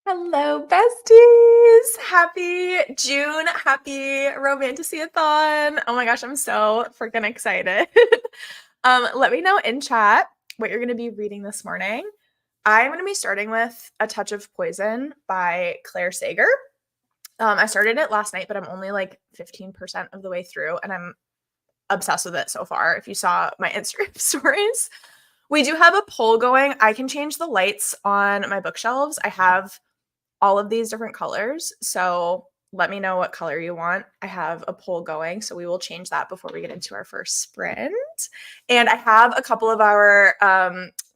Hello, besties! Happy June. Happy Romantasyathon. Oh my gosh, I'm so freaking excited. Let me know in chat what you're going to be reading this morning. I'm going to be starting with A Touch of Poison by Claire Sager. I started it last night, but I'm only like 15% of the way through, and I'm obsessed with it so far. If you saw my Instagram stories, we do have a poll going. I can change the lights on my bookshelves. I have all of these different colors. So let me know what color you want. I have a poll going, so we will change that before we get into our first sprint. And I have a couple of our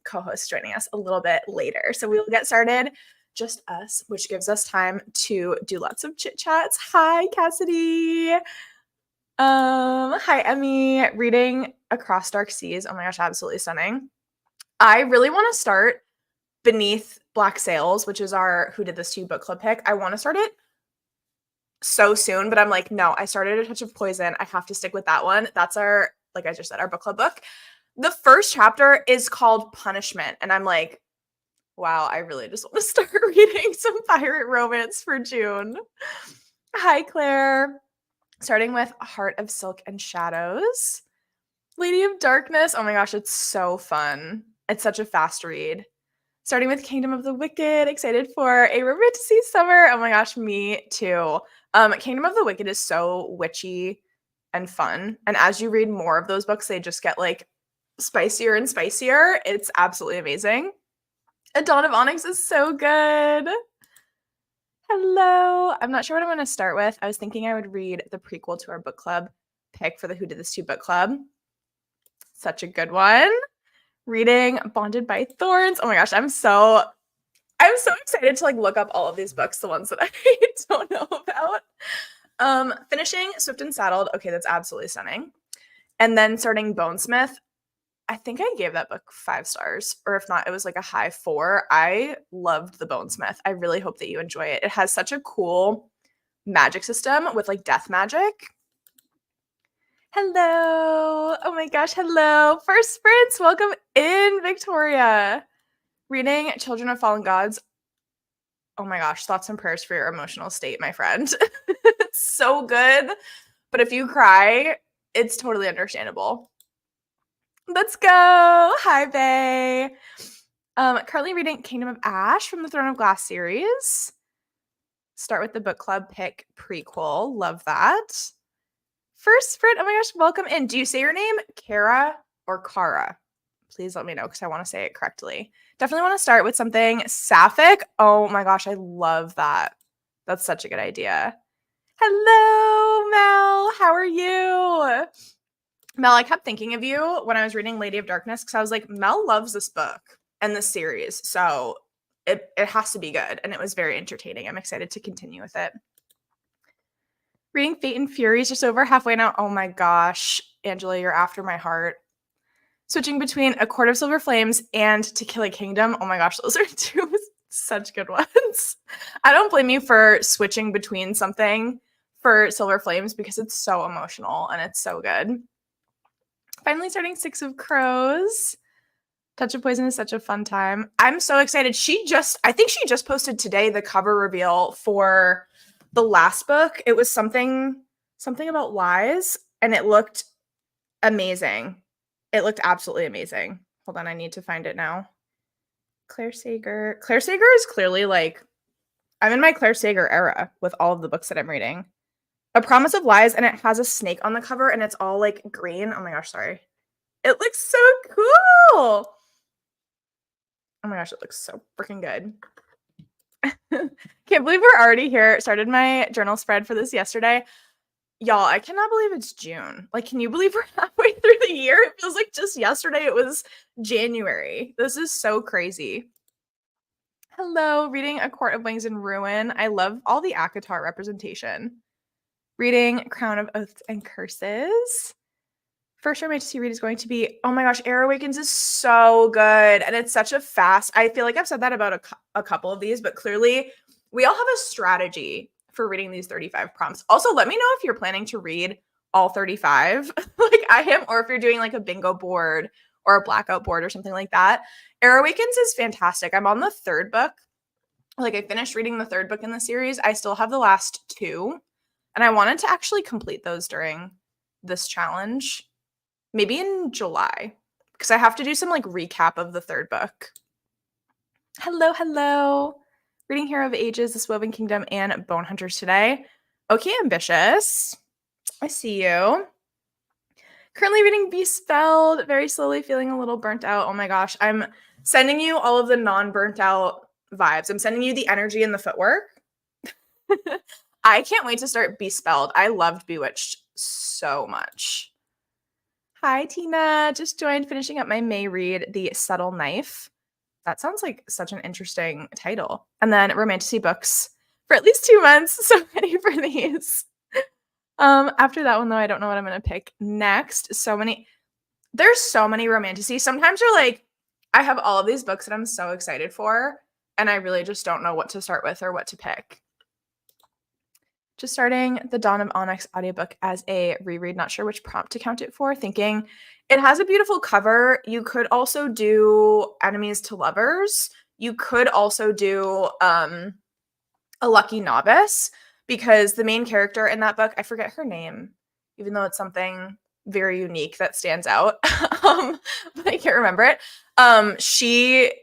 co-hosts joining us a little bit later. So we will get started, just us, which gives us time to do lots of chit chats. Hi, Cassidy. Hi, Emmy. Reading Across Dark Seas. Oh my gosh, absolutely stunning. I really want to start Beneath Black Sails, which is our Who Did This To You book club pick. I want to start it so soon, but I'm like, no, I started A Touch of Poison. I have to stick with that one. That's our, like I just said, our book club book. The first chapter is called Punishment, and I'm like, wow, I really just want to start reading some pirate romance for June. Hi, Claire. Starting with Heart of Silk and Shadows. Lady of Darkness. Oh my gosh, it's so fun. It's such a fast read. Starting with Kingdom of the Wicked, excited for a Romantasy summer. Oh my gosh, me too. Kingdom of the Wicked is so witchy and fun. And as you read more of those books, they just get like spicier and spicier. It's absolutely amazing. A Dawn of Onyx is so good. Hello. I'm not sure what I'm going to start with. I was thinking I would read the prequel to our book club pick for the Who Did This To book club. Such a good one. Reading Bonded by Thorns. Oh my gosh, I'm so excited to like look up all of these books, the ones that I don't know about. Finishing Swift and Saddled. Okay, that's absolutely stunning. And then starting Bonesmith. I think I gave that book 5 stars, or if not, it was like a high 4. I loved the Bonesmith. I really hope that you enjoy it. It has such a cool magic system with like death magic. Hello. Oh my gosh, hello. First sprints, welcome in, Victoria. Reading Children of Fallen Gods. Oh my gosh, thoughts and prayers for your emotional state, my friend. It's so good. But if you cry, it's totally understandable. Let's go. Hi, Bae. Currently reading Kingdom of Ash from the Throne of Glass series. Start with the book club pick prequel. Love that. First sprint. Oh my gosh, welcome in. Do you say your name Kara or Kara? Please let me know because I want to say it correctly. Definitely want to start with something sapphic. Oh my gosh, I love that. That's such a good idea. Hello, Mel. How are you? Mel, I kept thinking of you when I was reading Lady of Darkness because I was like, Mel loves this book and this series, so it has to be good. And it was very entertaining. I'm excited to continue with it. Reading Fate and Fury is just over halfway now. Oh my gosh, Angela, you're after my heart. Switching between A Court of Silver Flames and To Kill a Kingdom. Oh my gosh, those are two such good ones. I don't blame you for switching between something for Silver Flames because it's so emotional and it's so good. Finally starting Six of Crows. Touch of Poison is such a fun time. I'm so excited. I think she just posted today the cover reveal for the last book. It was something about lies, and it looked amazing. It looked absolutely amazing. Hold on, I need to find it now. Claire Sager. Claire Sager is clearly like, I'm in my Claire Sager era with all of the books that I'm reading. A Promise of Lies, and it has a snake on the cover, and it's all like green. Oh my gosh, sorry. It looks so cool. Oh my gosh, it looks so freaking good. Can't believe we're already here. Started my journal spread for this yesterday. Y'all, I cannot believe it's June. Like, can you believe we're halfway through the year? It feels like just yesterday it was January. This is so crazy. Hello, reading A Court of Wings and Ruin. I love all the ACOTAR representation. Reading Crown of Oaths and Curses. First Romantasy read is going to be, oh my gosh, Air Awakens is so good. And it's such a fast, I feel like I've said that about a couple of these, but clearly we all have a strategy for reading these 35 prompts. Also, let me know if you're planning to read all 35 like I am, or if you're doing like a bingo board or a blackout board or something like that. Air Awakens is fantastic. I'm on the 3rd book Like, I finished reading the third book in the series. I still have the last two, and I wanted to actually complete those during this challenge, maybe in July, because I have to do some, like, recap of the third book. Hello, hello. Reading Hero of Ages, The Woven Kingdom, and Bone Hunters today. Okay, ambitious. I see you. Currently reading Bespelled, very slowly, feeling a little burnt out. Oh my gosh, I'm sending you all of the non-burnt out vibes. I'm sending you the energy and the footwork. I can't wait to start Bespelled. I loved Bewitched so much. Hi, Tina. Just joined, finishing up my May read, The Subtle Knife. That sounds like such an interesting title. And then Romantasy books for at least 2 months. So ready for these. After that one, though, I don't know what I'm going to pick next. There's so many Romantasy. Sometimes you're like, I have all of these books that I'm so excited for, and I really just don't know what to start with or what to pick. Just starting the Dawn of Onyx audiobook as a reread. Not sure which prompt to count it for. Thinking it has a beautiful cover. You could also do Enemies to Lovers. You could also do A Lucky Novice, because the main character in that book, I forget her name, even though it's something very unique that stands out, but I can't remember it. She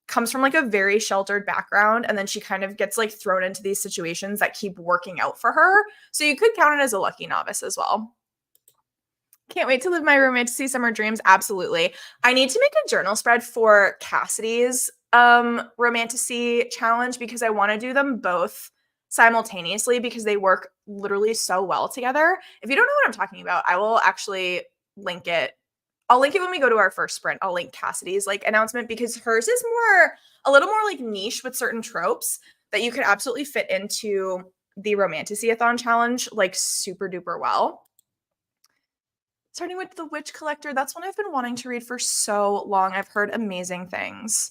comes from like a very sheltered background, and then she kind of gets like thrown into these situations that keep working out for her. So you could count it as a lucky novice as well. Can't wait to live my Romantasy summer dreams. Absolutely. I need to make a journal spread for Cassidy's Romantasy challenge, because I want to do them both simultaneously because they work literally so well together. If you don't know what I'm talking about, I will actually link it. I'll link it when we go to our first sprint. I'll link Cassidy's like announcement, because hers is a little more like niche with certain tropes that you could absolutely fit into the Romantasyathon challenge like super duper well. Starting with The Witch Collector. That's one I've been wanting to read for so long. I've heard amazing things.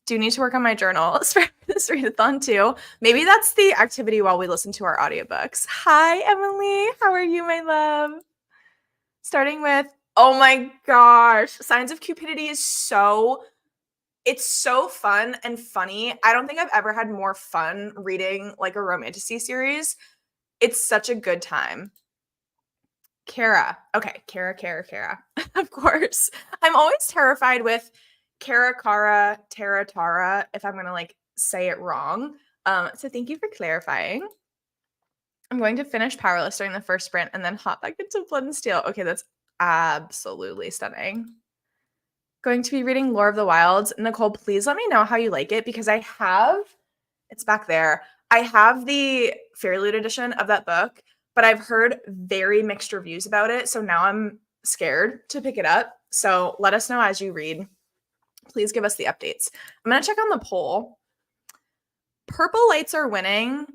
Do need to work on my journal for this readathon too. Maybe that's the activity while we listen to our audiobooks. Hi, Emily. How are you, my love? Starting with, oh my gosh, Signs of Cupidity is it's so fun and funny. I don't think I've ever had more fun reading like a Romantasy series. It's such a good time. Kara. Okay, Kara. Of course. I'm always terrified with Kara, Tara, if I'm going to like say it wrong. So thank you for clarifying. I'm going to finish Powerless during the first sprint and then hop back into Blood and Steel. Okay, that's absolutely stunning. Going to be reading Lore of the Wilds. Nicole, please let me know how you like it, because it's back there. I have the Fairy Loot edition of that book, but I've heard very mixed reviews about it. So now I'm scared to pick it up. So let us know as you read. Please give us the updates. I'm going to check on the poll. Purple lights are winning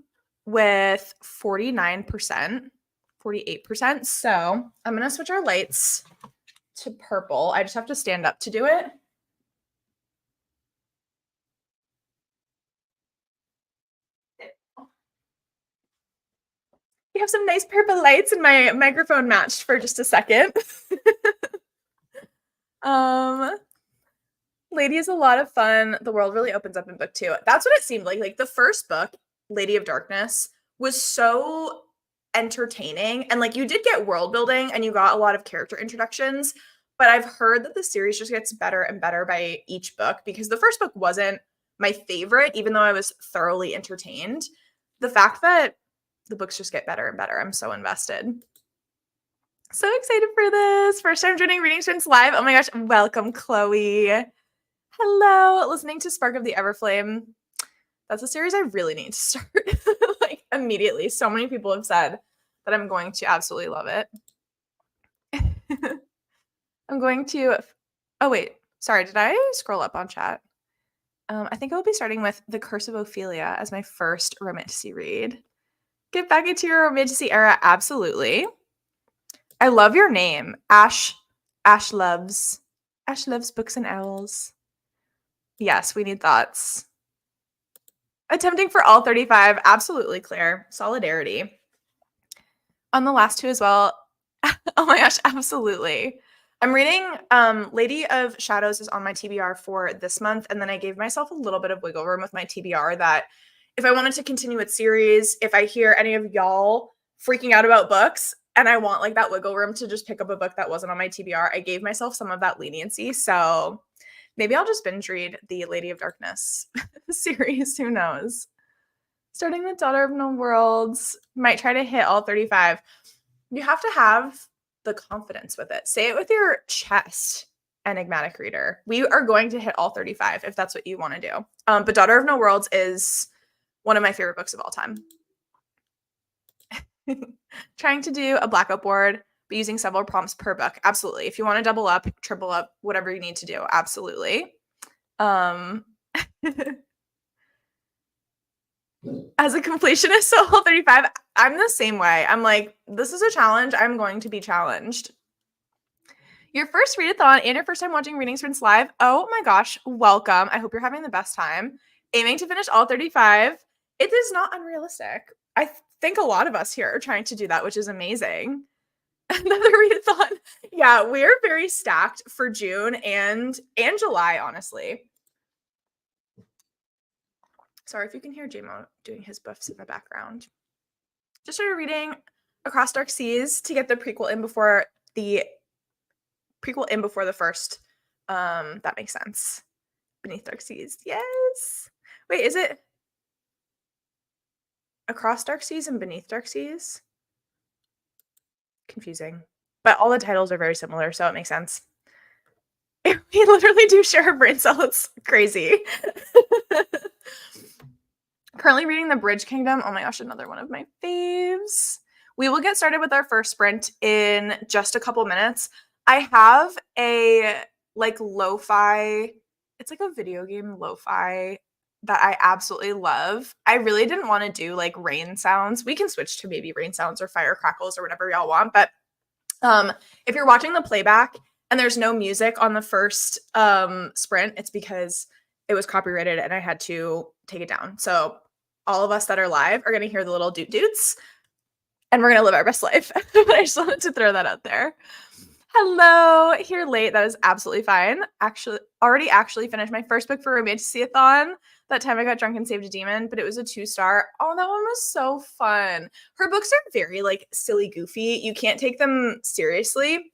with 49%, 48%. So I'm going to switch our lights to purple. I just have to stand up to do it. We have some nice purple lights, and my microphone matched for just a second. Lady is a lot of fun. The world really opens up in book 2. That's what it seemed like. Like the first book, Lady of Darkness, was so entertaining, and like you did get world building and you got a lot of character introductions, but I've heard that the series just gets better and better by each book, because the first book wasn't my favorite, even though I was thoroughly entertained. The fact that the books just get better and better, I'm so invested. So excited for this. First time joining Reading Sprints live. Oh my gosh, welcome, Chloe. Hello. Listening to Spark of the Everflame. That's a series I really need to start like immediately. So many people have said that I'm going to absolutely love it. I'm going to, oh wait, sorry, did I scroll up on chat? I think I will be starting with The Curse of Ophelia as my first Romantasy read. Get back into your Romantasy era, absolutely. I love your name, Ash loves books and owls. Yes, we need thoughts. Attempting for all 35, absolutely, Claire. Solidarity. On the last two as well. Oh my gosh, absolutely. I'm reading Lady of Shadows is on my TBR for this month, and then I gave myself a little bit of wiggle room with my TBR that if I wanted to continue its series, if I hear any of y'all freaking out about books and I want like that wiggle room to just pick up a book that wasn't on my TBR, I gave myself some of that leniency. So maybe I'll just binge read the Lady of Darkness series. Who knows? Starting with Daughter of No Worlds. Might try to hit all 35. You have to have the confidence with it. Say it with your chest, enigmatic reader. We are going to hit all 35 if that's what you want to do. But Daughter of No Worlds is one of my favorite books of all time. Trying to do a blackout board, but using several prompts per book. Absolutely. If you want to double up, triple up, whatever you need to do. Absolutely. As a completionist, so all 35, I'm the same way. I'm like, this is a challenge. I'm going to be challenged. Your first readathon and your first time watching Reading Sprints live. Oh my gosh, welcome. I hope you're having the best time. Aiming to finish all 35. It is not unrealistic. I think a lot of us here are trying to do that, which is amazing. Another readathon. Yeah, we're very stacked for June and July, honestly. Sorry if you can hear JMO doing his buffs in the background. Just started reading Across Dark Seas to get the prequel in before the first. That makes sense. Beneath Dark Seas. Yes. Wait, is it Across Dark Seas and Beneath Dark Seas? Confusing. But all the titles are very similar, so it makes sense. We literally do share a brain cell. It's crazy. Currently reading The Bridge Kingdom. Oh my gosh, another one of my faves. We will get started with our first sprint in just a couple minutes. I have a like lo-fi, it's like a video game lo-fi that I absolutely love. I really didn't want to do like rain sounds. We can switch to maybe rain sounds or fire crackles or whatever y'all want. But if you're watching the playback and there's no music on the first sprint, it's because it was copyrighted and I had to take it down. So all of us that are live are going to hear the little doot doots and we're going to live our best life. I just wanted to throw that out there. Hello, here late. That is absolutely fine. Already finished my first book for Romantasyathon. That time I got drunk and saved a demon, but it was a 2-star. Oh, that one was so fun. Her books are very like silly, goofy. You can't take them seriously,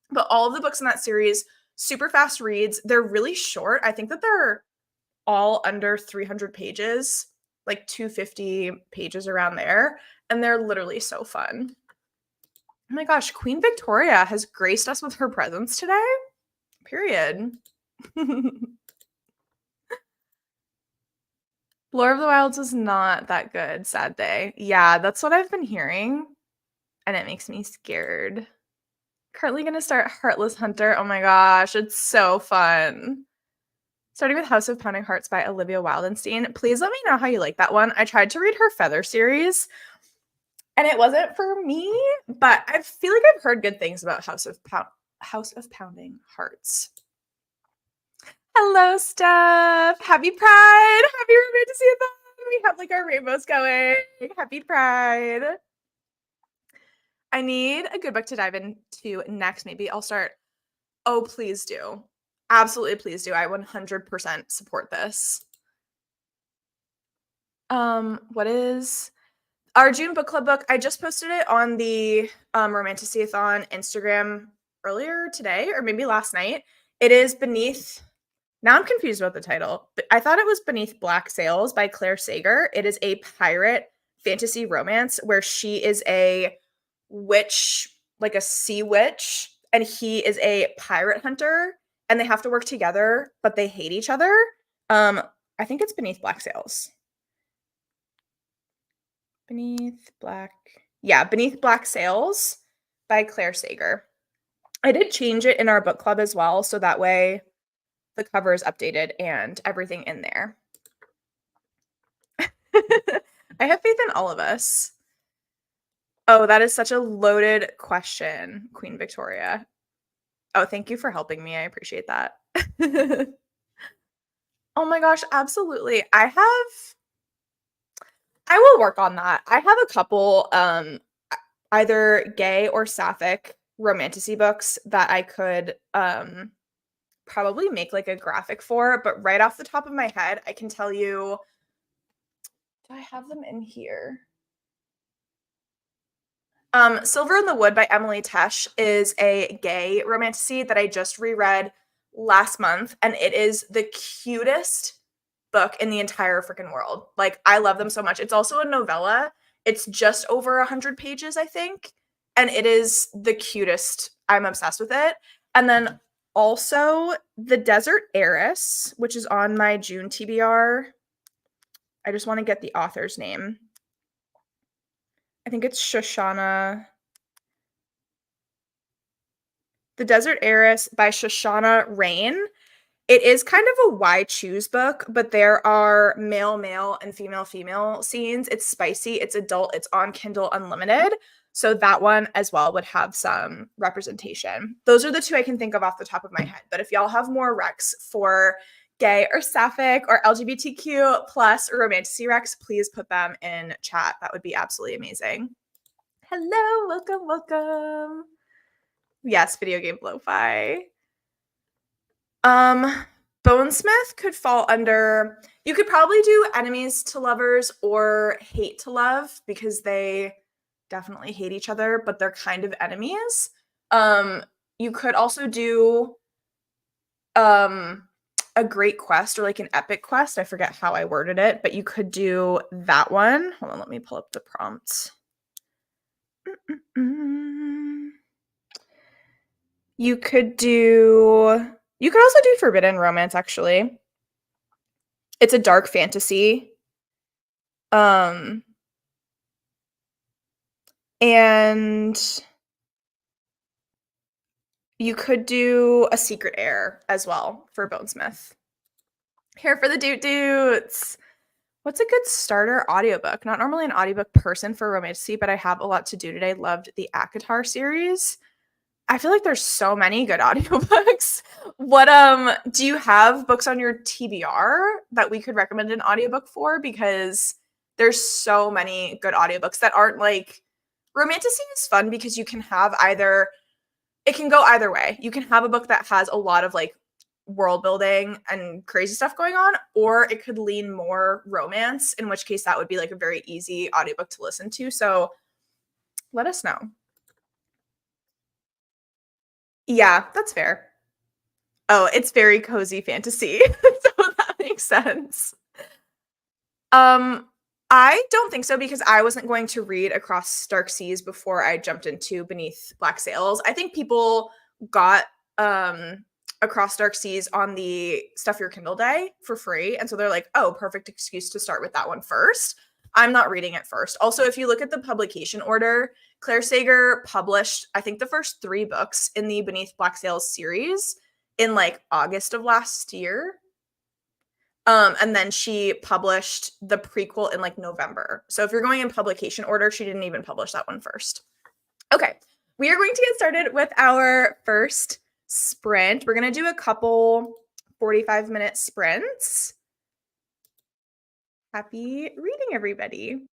but all of the books in that series, super fast reads. They're really short. I think that they're all under 300 pages, like 250 pages around there, and they're literally so fun. Oh my gosh, Queen Victoria has graced us with her presence today. Period. Lore of the Wilds is not that good, sad day. Yeah, that's what I've been hearing, and it makes me scared. Currently going to start Heartless Hunter. Oh my gosh, it's so fun. Starting with House of Pounding Hearts by Olivia Wildenstein. Please let me know how you like that one. I tried to read her Feather series, and it wasn't for me, but I feel like I've heard good things about House of Pounding Hearts. Hello, Steph. Happy Pride. Happy Romantasyathon. We have like our rainbows going. Happy Pride. I need a good book to dive into next. Maybe I'll start. Oh, please do. Absolutely, please do. I 100% support this. What is our June book club book? I just posted it on the Romantasyathon Instagram earlier today, or maybe last night. It is Beneath. Now I'm confused about the title. But I thought it was Beneath Black Sails by Claire Sager. It is a pirate fantasy romance where she is a witch, like a sea witch, and he is a pirate hunter, and they have to work together, but they hate each other. I think it's Beneath Black Sails. Beneath Black Sails by Claire Sager. I did change it in our book club as well, so that way the cover is updated and everything in there. I have faith in all of us. Oh, that is such a loaded question, Queen Victoria. Oh, thank you for helping me. I appreciate that. Oh my gosh, absolutely. I will work on that. I have a couple either gay or sapphic romantasy books that I could probably make like a graphic for, but right off the top of my head, I can tell you, do I have them in here? Silver in the Wood by Emily Tesh is a gay romantasy that I just reread last month, and it is the cutest book in the entire freaking world. Like, I love them so much. It's also a novella. It's just over 100 pages, I think, and it is the cutest. I'm obsessed with it. And then also The Desert Heiress, which is on my June TBR. I just want to get the author's name. I think it's Shoshana. The Desert Heiress by Shoshana Rain. It is kind of a why choose book, but there are male and female scenes. It's spicy, it's adult, it's on Kindle Unlimited. So that one as well would have some representation. Those are the two I can think of off the top of my head. But if y'all have more recs for gay or sapphic or LGBTQ plus romantasy recs, please put them in chat. That would be absolutely amazing. Hello, welcome. Yes, video game lo-fi. Bonesmith could fall under, you could probably do enemies to lovers or hate to love because they definitely hate each other, but they're kind of enemies. You could also do a great quest or like an epic quest. I forget how I worded it, but you could do that one. Hold on, let me pull up the prompts. You could also do forbidden romance, actually. It's a dark fantasy. And you could do a secret heir as well for Bonesmith. Here for the doot-doots. What's a good starter audiobook? Not normally an audiobook person for romantasy, but I have a lot to do today. Loved the Akatar series. I feel like there's so many good audiobooks. What do you have books on your TBR that we could recommend an audiobook for? Because there's so many good audiobooks that aren't like, romantasy is fun because you can have either, it can go either way. You can have a book that has a lot of like world building and crazy stuff going on, or it could lean more romance, in which case that would be like a very easy audiobook to listen to. So let us know. Yeah, that's fair. Oh, it's very cozy fantasy. So that makes sense. I don't think so because I wasn't going to read Across Dark Seas before I jumped into Beneath Black Sails. I think people got Across Dark Seas on the Stuff Your Kindle Day for free. And so they're like, oh, perfect excuse to start with that one first. I'm not reading it first. Also, if you look at the publication order, Claire Sager published, I think, the first 3 books in the Beneath Black Sails series in like August of last year. And then she published the prequel in like November. So if you're going in publication order, she didn't even publish that one first. Okay, we are going to get started with our first sprint. We're going to do a couple 45-minute sprints. Happy reading, everybody.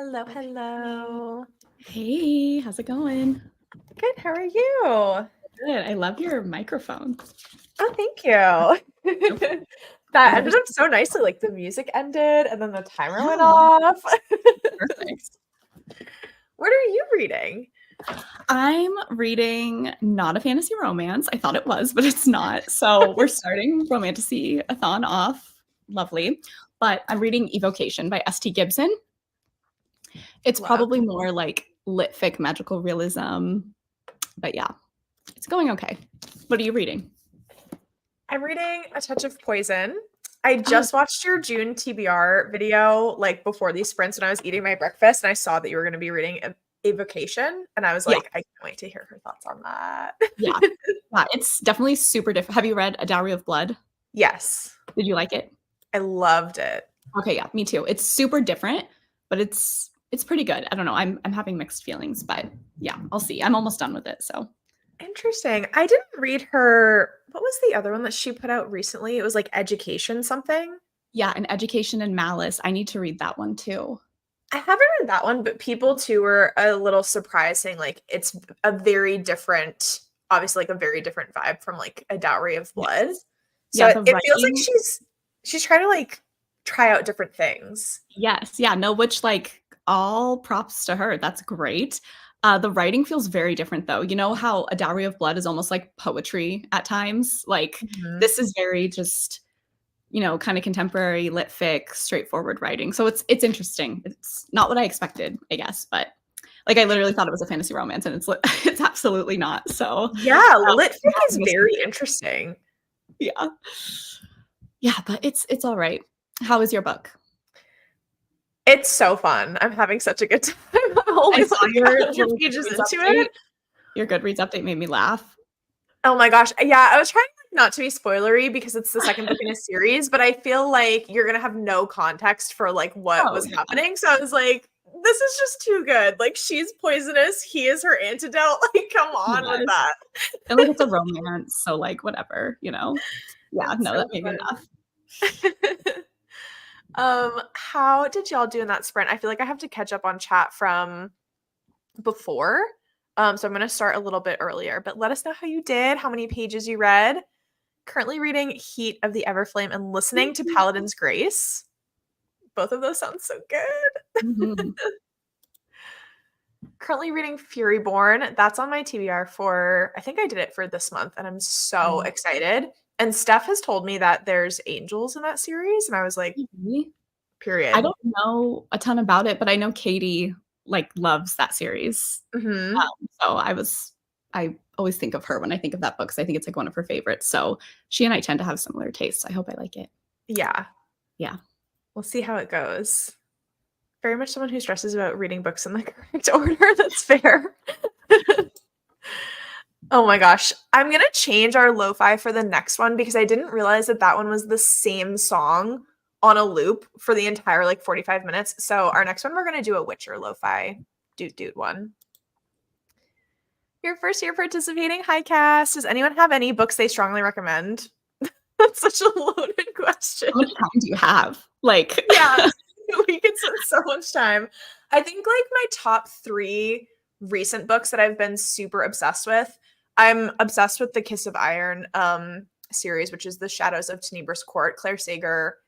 Hello, hello. Hey, how's it going? Good, how are you? Good. I love your microphone. Oh, thank you. Nope. That I've never ended up seen so nicely. Like the music ended and then the timer went Oh, off. perfect. What are you reading? I'm reading not a fantasy romance. I thought it was, but it's not. So we're starting Romantasyathon off. Lovely. But I'm reading Evocation by S.T. Gibson. It's Love. probably more like lit fic magical realism. But yeah, it's going okay. What are you reading? I'm reading A Touch of Poison. I Oh, just watched your June TBR video like before these sprints when I was eating my breakfast and I saw that you were going to be reading Evocation and I was yeah. like, I can't wait to hear her thoughts on that. Yeah. Yeah. It's definitely super different. Have you read A Dowry of Blood? Yes, Did you like it? I loved it. Okay, yeah, me too. It's super different, but it's pretty good. I don't know. I'm having mixed feelings, but yeah, I'll see. I'm almost done with it, so. Interesting. I didn't read her. What was the other one that she put out recently? It was like Education something. Yeah, and Education and Malice. I need to read that one too. I haven't read that one, but people too were a little surprised saying like it's a very different, obviously like a very different vibe from like A Dowry of Blood. Yes. So Yeah, it, the it feels like writing. she's trying to like try out different things. Yes, yeah, no, which like all props to her. That's great. The writing feels very different though. You know how A Dowry of Blood is almost like poetry at times? Like Mhm. this is very just kind of contemporary lit fic, straightforward writing. So it's interesting. It's not what I expected, I guess, but like I literally thought it was a fantasy romance, and it's absolutely not. So Yeah, lit I'm fic is having a very sweet- interesting. yeah, yeah, but it's all right. How is your book? It's so fun. I'm having such a good time. I'm only I saw like your 100 little pages Goodreads into update. it. Your Goodreads update made me laugh. Oh my gosh. Yeah, I was trying not to be spoilery because it's the second book in a series, but I feel like you're gonna have no context for like what Oh was yeah, happening. So I was like, this is just too good. Like she's poisonous, he is her antidote. Like, come on with yes, that. and like it's a romance, so like whatever. Yeah, It's no, that so made me laugh. fun. How did y'all do in that sprint? I feel like I have to catch up on chat from before. So I'm gonna start a little bit earlier, but let us know how you did, how many pages you read. Currently reading Heat of the Everflame and listening to Paladin's Grace. Both of those sound so good. Mhm. Currently reading Furyborn. That's on my TBR for, I think I did it for this month, and I'm so Oh. excited. And Steph has told me that there's angels in that series, and I was like, Mhm. I period. don't know a ton about it, but I know Katie like loves that series. Hmm. So I always think of her when I think of that book because I think it's like one of her favorites. So she and I tend to have similar tastes. I hope I like it. Yeah, Yeah. we'll see how it goes. Very much someone who stresses about reading books in the correct order. That's fair. Oh my gosh. I'm going to change our lo-fi for the next one because I didn't realize that that one was the same song on a loop for the entire like 45 minutes. So our next one, we're going to do a Witcher lo-fi doot one. Your first year participating. Hi, Cass. Does anyone have any books they strongly recommend? That's such a loaded question. How much time do you have? Like, Yeah, we could spend so much time. I think like my top 3 recent books that I've been super obsessed with. I'm obsessed with the Kiss of Iron series, which is The Shadows of Tenebra's Court. Claire Sager.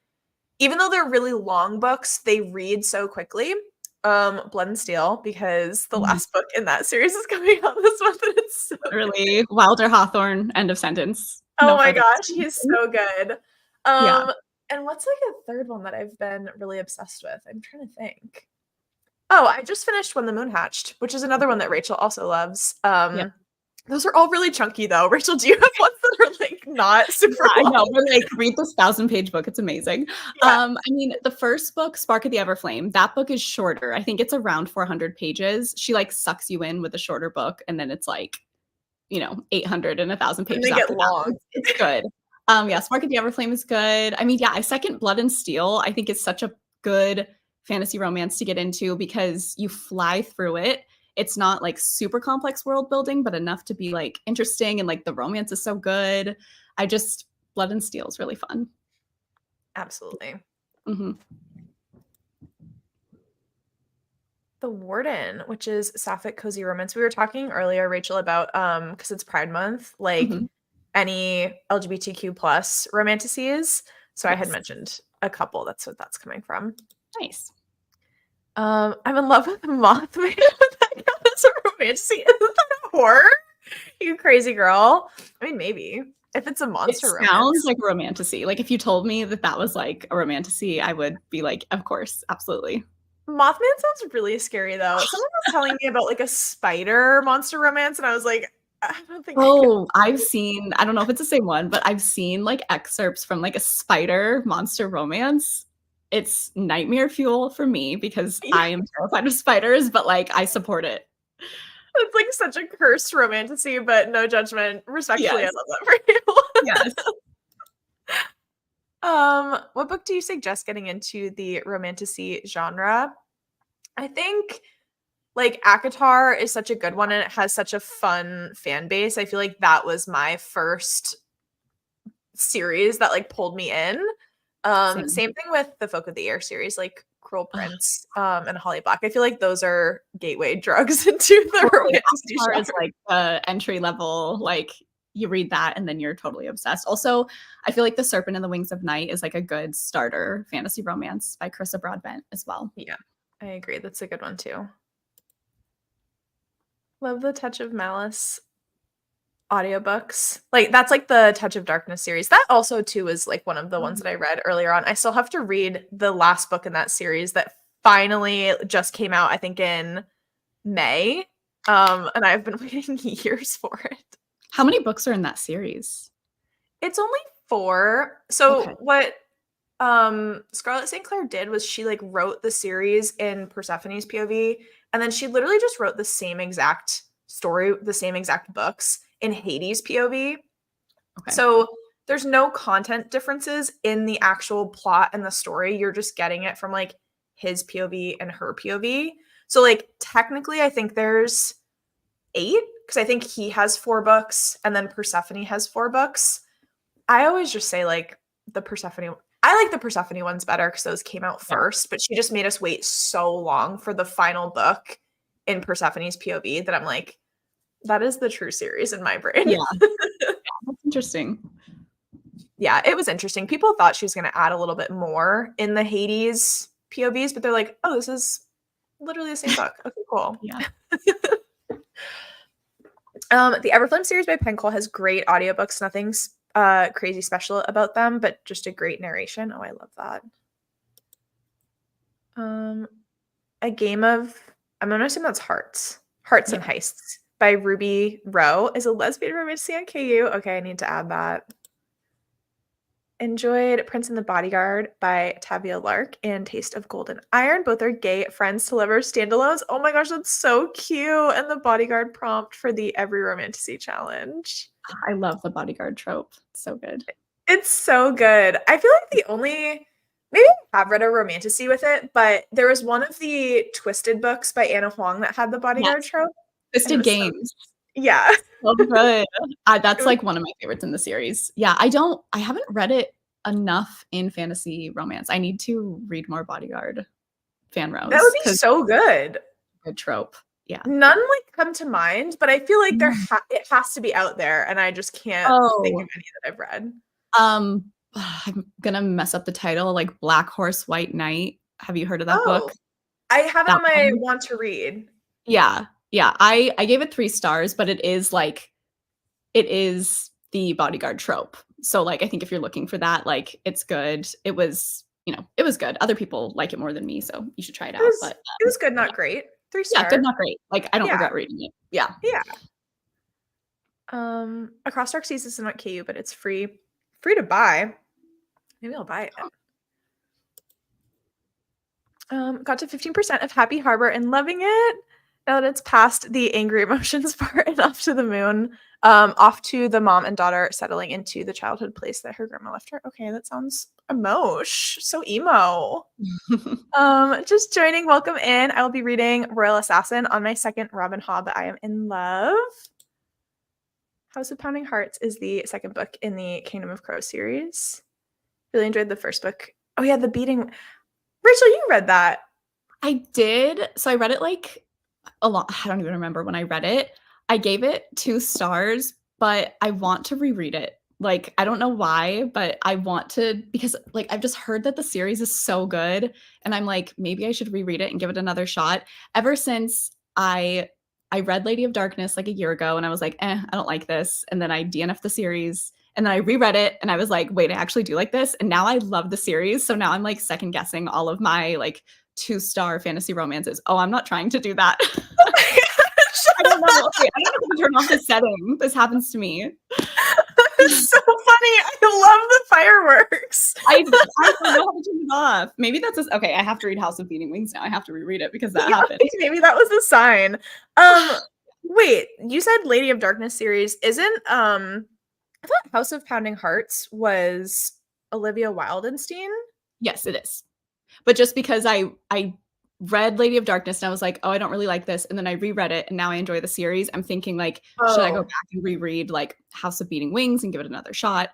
Even though they're really long books, they read so quickly. Blood and Steel, because the last book in that series is coming out this month, and it's so good. literally Wilder Hawthorne, end of sentence. Oh No my further gosh, he's explanation. so good. Yeah. And what's like a third one that I've been really obsessed with? I'm trying to think. Oh, I just finished When the Moon Hatched, which is another one that Rachel also loves. Yeah. Those are all really chunky though. Rachel, do you have ones that are like not Yeah, super I long? know. We're like, read this 1,000-page book. It's amazing. Yeah. I mean, the first book, Spark of the Everflame, that book is shorter. I think it's around 400 pages. She like sucks you in with a shorter book, and then it's like 800 and 1,000 And pages they get after that. long. It's good. Yeah, Spark of the Everflame is good. I mean, yeah, I second Blood and Steel. I think it's such a good fantasy romance to get into because you fly through it. It's not like super complex world building, but enough to be like interesting, and like the romance is so good. I just Blood and Steel is really fun. Absolutely. Hmm. The Warden, which is sapphic cozy romance. We were talking earlier, Rachel, about because it's Pride Month, like Mhm. any LGBTQ plus romantasies. So I had Yes. mentioned a couple. That's what that's coming from. Nice. I'm in love with Mothman. That counts as a romantasy. Isn't that a horror? You crazy girl. I mean, maybe if it's a It monster sounds romance. like a romantasy. Like, if you told me that that was, like, a romantasy, I would be like, "Of course, absolutely." Mothman sounds really scary though. Someone was telling me about like a spider monster romance, and I was like, I don't think I could. Oh, I've seen I don't know if it's the same one, but I've seen, like, excerpts from, like, a spider monster romance. It's nightmare fuel for me because Yeah, I am terrified of spiders, but, like, I support it. it's like such a cursed romantasy, but no judgment. Respectfully, I Yes, love that for you. yes. What book do you suggest getting into the romantasy genre? I think like ACOTAR is such a good one and it has such a fun fan base. I feel like that was my first series that like pulled me in. Same. Same thing with the Folk of the Air series, like Cruel Ugh, Prince, and Holly Black. I feel like those are gateway drugs into the totally. romantasy Avatar is, genre. like, the entry level, like, you read that and then you're totally obsessed. Also, I feel like The Serpent and the Wings of Night is, like, a good starter fantasy romance by Carissa Broadbent as well. Yeah, I agree. That's a good one too. Love the Touch of Malice audiobooks. Like that's like the Touch of Darkness series. That also too is like one of the ones that I read earlier on. I still have to read the last book in that series that finally just came out, I think in May. And I've been waiting years for it. How many books are in that series? It's only 4. So Okay. what Scarlett St. Clair did was she like wrote the series in Persephone's POV, and then she literally just wrote the same exact story, the same exact books in Hades' POV. Okay. So there's no content differences in the actual plot and the story. You're just getting it from like his POV and her POV. So like technically I think there's 8 because I think he has 4 books and then Persephone has 4 books. I always just say like the Persephone I like the Persephone ones better because those came out Yeah. first, but she just made us wait so long for the final book in Persephone's POV that I'm like, that is the true series in my brain. Yeah. That's interesting. Yeah, it was interesting. People thought she was going to add a little bit more in the Hades POVs, but they're like, oh, this is literally the same book. Okay, cool. Yeah. The Everflame series by Pencol has great audiobooks. Nothing's crazy special about them, but just a great narration. Oh, I love that. A Game of, I'm going to assume that's Hearts. Hearts and Yeah. Heists by Ruby Rowe is a lesbian romantasy on KU. Okay, I need to add that. Enjoyed Prince and the Bodyguard by Tavia Lark and Taste of Golden Iron. Both are gay friends to lovers standalones. Oh my gosh, that's so cute. And the bodyguard prompt for the Every Romantasy challenge. I love the bodyguard trope. It's so good. It's so good. I feel like the only maybe I have read a romantasy with it, but there was one of the Twisted books by Anna Huang that had the bodyguard Yes. trope. And it Twisted was so Games. yeah. So good. It That's, was, like, one of my favorites in the series. Yeah, I haven't read it enough in fantasy romance. I need to read more bodyguard fan that would rows be 'cause so good. good trope. Yeah. None, like, come to mind, but I feel like Mm. it has to be out there, and I just can't think of Oh, any that I've read. I'm gonna mess up the title, like, Black Horse, White Knight. Have you heard of that book? Oh, I have it That on my one? want to read. Yeah, yeah. I gave it 3 stars, but it is, like it is the bodyguard trope. So, like, I think if you're looking for that, like, it's good. It was, it was good. Other people like it more than me, so you should try it It out, was but, it was good, yeah. not great. 3 Yeah, good, star. not great. Like, I don't Yeah, regret reading it. Yeah. yeah. Across Dark Seas is not KU, but it's free to buy. Maybe I'll buy it. Got to 15% of Happy Harbor and loving it. Now that it's past the angry emotions part and off to the moon. Off to the mom and daughter settling into the childhood place that her grandma left her. Okay, that sounds emosh. So emo. Just joining, welcome in. I will be reading Royal Assassin on my second Robin Hobb. I am in love. House of Pounding Hearts is the second book in the Kingdom of Crow series. Really enjoyed the first book. Oh yeah, The Beating. Rachel, you read that. I did. So I read it like a lot. I don't even remember when I read it. I gave it 2 stars, but I want to reread it. Like, I don't know why, but I want to because like I've just heard that the series is so good and I'm like maybe I should reread it and give it another shot. Ever since I read Lady of Darkness like a year ago and I was like, I don't like this. And then I DNF'd the series and then I reread it and I was like, wait, I actually do like this. And now I love the series. So now I'm like second guessing all of my like 2-star fantasy romances. Oh, I'm not trying to do that. I don't know. Okay, I don't know how to turn off the setting. This happens to me. It's so funny. I love the fireworks. I don't know how to turn it off. Maybe that's okay. I have to read House of Beating Wings now. I have to reread it because that happened. Maybe that was the sign. Wait, you said Lady of Darkness series isn't I thought House of Pounding Hearts was Olivia Wildenstein. Yes, it is. But just because I read Lady of Darkness and I was like, oh, I don't really like this, and then I reread it and now I enjoy the series. I'm thinking like, should I go back and reread like House of Beating Wings and give it another shot?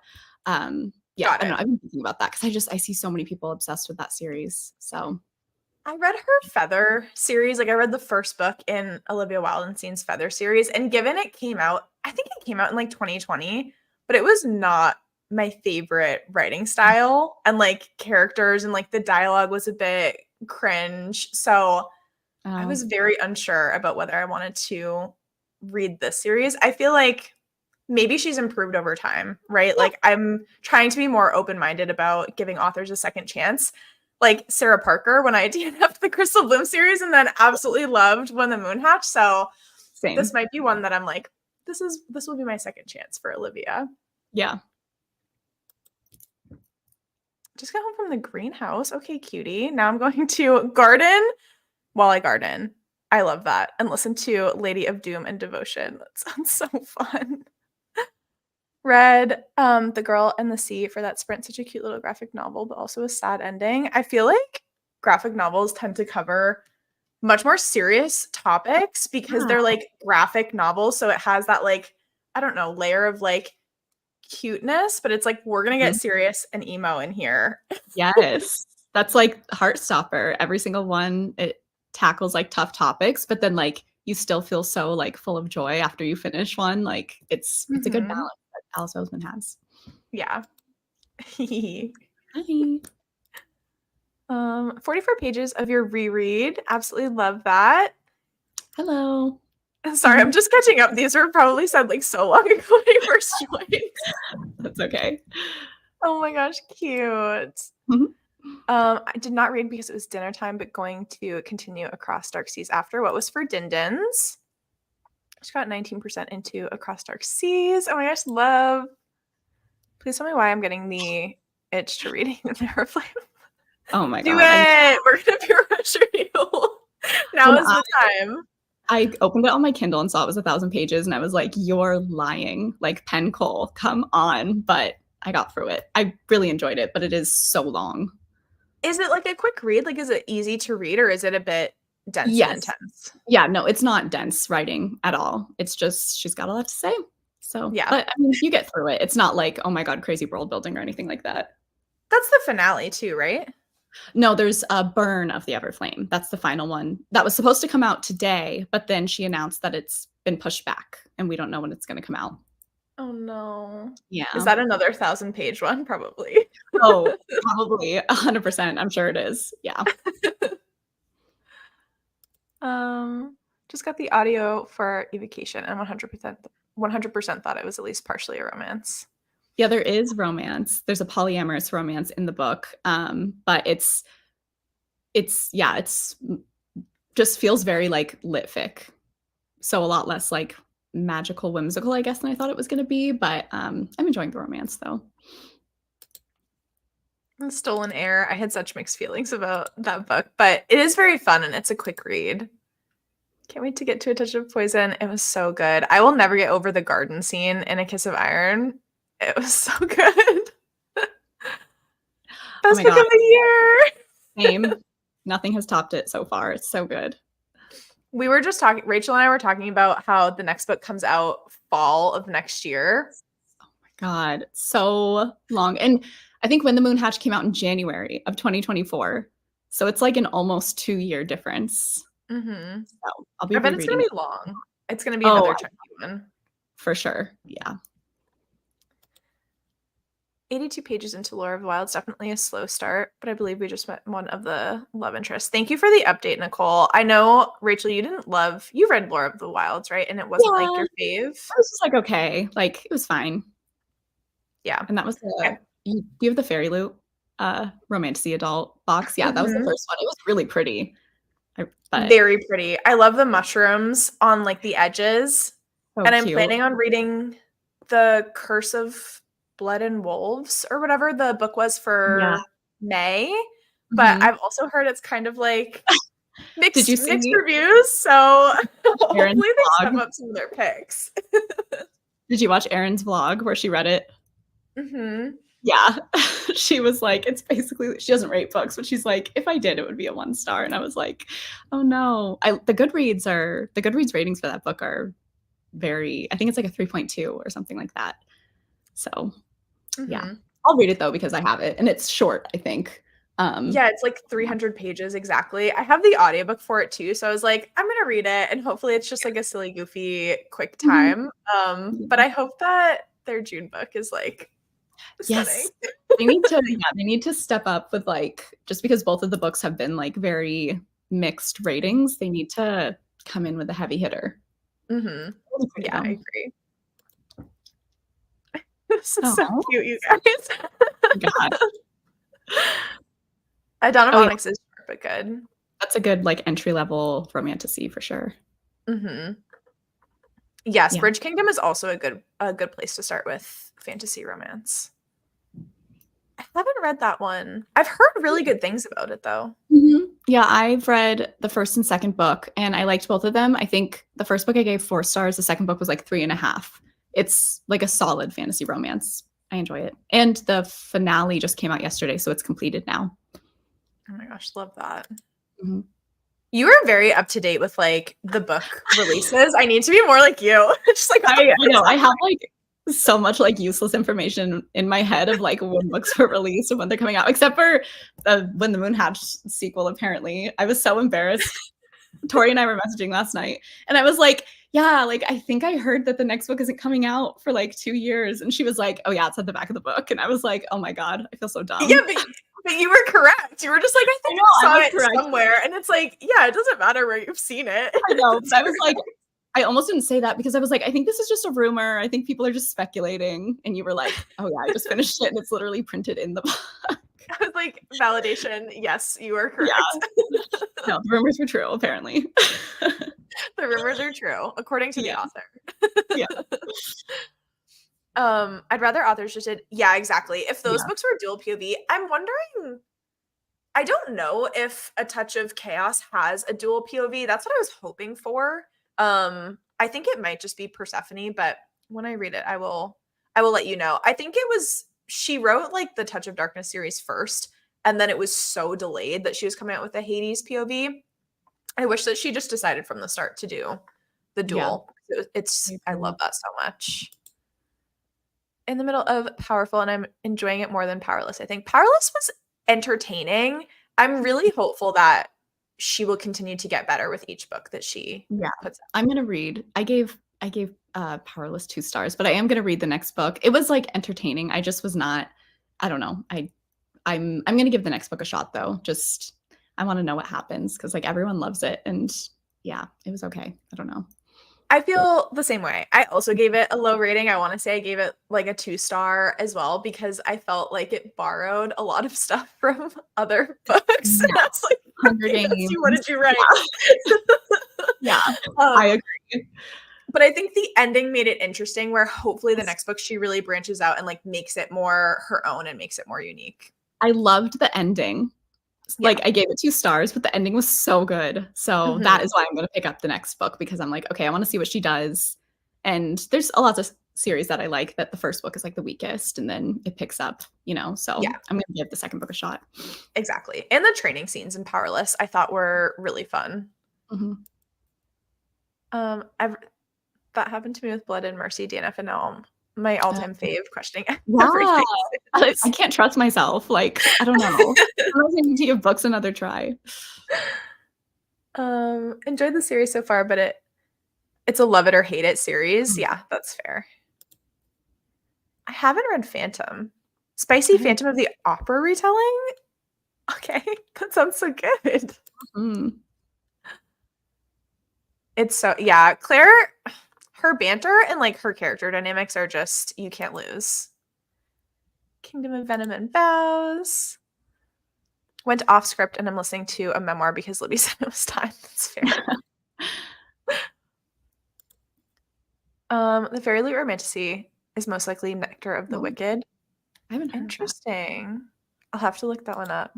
Yeah, I don't know. I've been thinking about that because I see so many people obsessed with that series. So I read her Feather series. Like I read the first book in Olivia Wildenstein's Feather series, and given it came out, I think it came out in like 2020, but it was not my favorite writing style, and like characters and like the dialogue was a bit cringe. So I was very unsure about whether I wanted to read this series. I feel like maybe she's improved over time, right? Yeah. Like I'm trying to be more open-minded about giving authors a second chance. Like Sarah Parker when I DNF'd the Crystal Bloom series and then absolutely loved When the Moon Hatched. So this might be one that I'm like, this will be my second chance for Olivia. Yeah. Just got home from the greenhouse. Okay, cutie. Now I'm going to garden while I garden. I love that. And listen to Lady of Doom and Devotion. That sounds so fun. Read The Girl and the Sea for That Sprint, such a cute little graphic novel, but also a sad ending. I feel like graphic novels tend to cover much more serious topics because they're like graphic novels. So it has that like, I don't know, layer of like cuteness, but it's like, we're going to get serious and emo in here. Yes. That's like Heartstopper. Every single one, it tackles like tough topics, but then like you still feel so like full of joy after you finish one. Like it's a good balance that Alice Oseman has. Yeah. Hi. 44 pages of your reread. Absolutely love that. Hello. Sorry, I'm just catching up. These were probably said like so long ago when I first joined. That's okay. Oh my gosh, cute. I did not read because it was dinner time, but going to continue Across Dark Seas after. What was for Dindins? Just got 19% into Across Dark Seas. Oh my gosh, love. Please tell me why I'm getting the itch to reading in the Flame. Oh my god. Do it! We're gonna peer pressure you. Now is the time. I opened it on my Kindle and saw it was 1,000 pages and I was like, you're lying. Like Pen Cole, come on. But I got through it. I really enjoyed it, but it is so long. Is it like a quick read? Like, is it easy to read or is it a bit dense and intense? Yeah, no, it's not dense writing at all. It's just, she's got a lot to say. So, yeah. But I mean, you get through it. It's not like, oh my God, crazy world building or anything like that. That's the finale too, right? No, there's a Burn of the Everflame. That's the final one. That was supposed to come out today, but then she announced that it's been pushed back and we don't know when it's going to come out. Oh no. Yeah. Is that another 1,000-page one? Probably. Oh, probably 100%. I'm sure it is. Yeah. Just got the audio for Evocation and 100% thought it was at least partially a romance. Yeah, there is romance. There's a polyamorous romance in the book, but it's just feels very like lit fic, so a lot less like magical, whimsical, I guess, than I thought it was going to be. But I'm enjoying the romance though. Stolen Air. I had such mixed feelings about that book, but it is very fun and it's a quick read. Can't wait to get to A Touch of Poison. It was so good. I will never get over the garden scene in A Kiss of Iron. It was so good. Best book of the year. Same. Nothing has topped it so far. It's so good. We were just talking, Rachel and I were talking about how the next book comes out fall of next year. Oh my God. So long. And I think When the Moon Hatched came out in January of 2024. So it's like an almost 2-year difference. Mm-hmm. So I'll be I bet it's gonna rereading be it. long. It's gonna be Oh, another chunky one. for sure. Yeah. 82 pages into Lore of the Wilds, definitely a slow start, but I believe we just met one of the love interests. Thank you for the update, Nicole. I know, Rachel, you read Lore of the Wilds, right? And it wasn't like Yeah. your fave. I was just like, okay, like it was fine. Yeah. And that was Okay. do you have the Fairy Loot Romantasy adult box? Yeah, that was the Mhm. first one. It was really pretty. But Very pretty. I love the mushrooms on like the edges. so And I'm cute. planning on reading The Curse of Blood and Wolves or whatever the book was Yeah. for May. But Mhm. I've also heard it's kind of like Did you mixed see reviews. So Erin's hopefully they step vlog? up some of their picks. Did you watch Erin's vlog where she read it? Hmm. Yeah. She was like, it's basically, she doesn't rate books, but she's like, if I did, it would be a 1 star. And I was like, oh no. The Goodreads ratings for that book are I think it's like a 3.2 or something like that. So yeah. Hmm. I'll read it though because I have it and it's short, I think. Yeah, it's like 300 pages exactly. I have the audiobook for it too, so I was like, I'm gonna read it and hopefully it's just like a silly, goofy, quick Mhm. time. But Yeah. I hope that their June book is like stunning. Yes. They need to step up with like just because both of the books have been like very mixed ratings, they need to come in with a heavy hitter. Hmm. Really pretty Yeah, I though. agree. This is so Oh, cute, you guys. God. Dawn of Oh yeah, Onyx is short but good. that's a good like entry level romantasy for sure. Hmm. Yes, Yeah. Bridge Kingdom is also a good place to start with fantasy romance. I haven't read that one. I've heard really good things about it though. Mhm. Yeah, I've read the first and second book and I liked both of them. I think the first book I gave 4 stars, the second book was like 3.5. It's like a solid fantasy romance. I enjoy it. And the finale just came out yesterday, so it's completed now. Oh my gosh, love that. Mhm. You are very up to date with like the book releases. I need to be more like you. Just like I know I have like so much like useless information in my head of like when books were released and when they're coming out, except for when the Moon Hatch sequel. Apparently, I was so embarrassed. Tori and I were messaging last night, and I was like, "Yeah, like I think I heard that the next book isn't coming out for like 2 years," and she was like, "Oh yeah, it's at the back of the book," and I was like, "Oh my god, I feel so yeah, dumb." but you were correct. You were just like, I I think know I I saw was it correct. somewhere, and it's like, yeah, it doesn't matter where you've seen it. I know, It's but I was like, correct. I almost didn't say that because I was like, I think this is just a rumor. I think people are just speculating. And you were like, oh yeah, I just finished it and it's literally printed in the book. I was like, validation. Yes, you are Yeah. correct. No, the rumors were true, apparently. The rumors are true, according to the Yeah. author. Yeah. I'd rather authors just did. Yeah, exactly. If those Yeah. books were dual POV, I'm wondering. I don't know if A Touch of Chaos has a dual POV. That's what I was hoping for. I think it might just be Persephone, but when I read it, I will let you know. I think it was she wrote like the Touch of Darkness series first, and then it was so delayed that she was coming out with the Hades POV. I wish that she just decided from the start to do the Yeah. dual. I love Mhm. that so much. In the middle of Powerful, and I'm enjoying it more than Powerless. I think Powerless was entertaining. I'm really hopeful that she will continue to get better with each book that she Yeah. puts out. I'm gonna read. I gave Powerless 2 stars, but I am gonna read the next book. It was like entertaining. I just was not, I don't know. I'm gonna give the next book a shot though. Just I want to know what happens because like everyone loves it and yeah, it was okay. I don't know. I feel the same way. I also gave it a low rating. I want to say I gave it like a 2 star as well because I felt like it borrowed a lot of stuff from other books. And Yeah, I was like, Hunger okay, Games. Dusty, what did you write? Yeah, I um, agree. but I think the ending made it interesting where hopefully the next book she really branches out and like makes it more her own and makes it more unique. I loved the ending. Yeah. Like I gave it 2 stars, but the ending was so good. So that Mhm. is why I'm gonna pick up the next book because I'm like, okay, I want to see what she does. And there's a lot of series that I like that the first book is like the weakest and then it picks up, so Yeah, I'm gonna give the second book a shot. exactly. And the training scenes in Powerless I thought were really fun. Mhm. I've that happened to me with Blood and Mercy, DNF, and now my all-time fave, questioning Yeah. everything. I can't trust myself. Like, I don't know. Sometimes I need to give books another try. Enjoyed the series so far, but it's a love it or hate it series. Yeah, that's fair. I haven't read Phantom. Spicy Phantom of the Opera retelling? Okay, that sounds so good. It's so, yeah, Claire, her banter and like her character dynamics are just, you can't lose. Kingdom of Venom and Vows. Went off script and I'm listening to a memoir because Libby said it was time. That's fair. The Fairy Loot Romantasy is most likely Nectar of the Wicked. I haven't heard Interesting. I'll have to look that one up.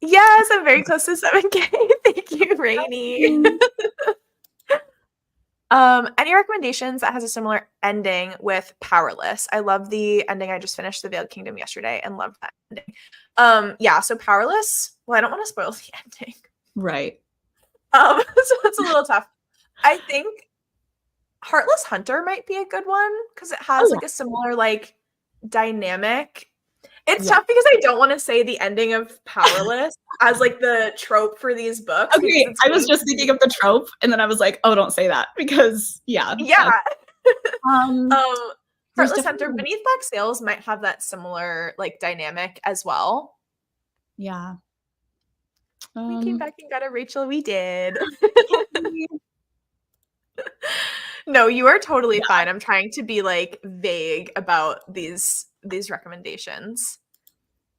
Yes, I'm very close to 7K. Thank you, Rainy. Any recommendations that has a similar ending with Powerless? I love the ending. I just finished The Veiled Kingdom yesterday and loved that ending. Yeah, so Powerless, well, I don't want to spoil the ending. Right. So it's a little tough. I think Heartless Hunter might be a good one because it has like a similar like dynamic. It's tough because I don't want to say the ending of Powerless as like the trope for these books. Okay, I was just thinking of the trope, and then I was like, "Oh, don't say that," because yeah. Heartless Hunter, Beneath Black Sails might have that similar like dynamic as well. Yeah. We came back and got a Rachel. We did. No, you are totally fine. I'm trying to be like vague about these recommendations.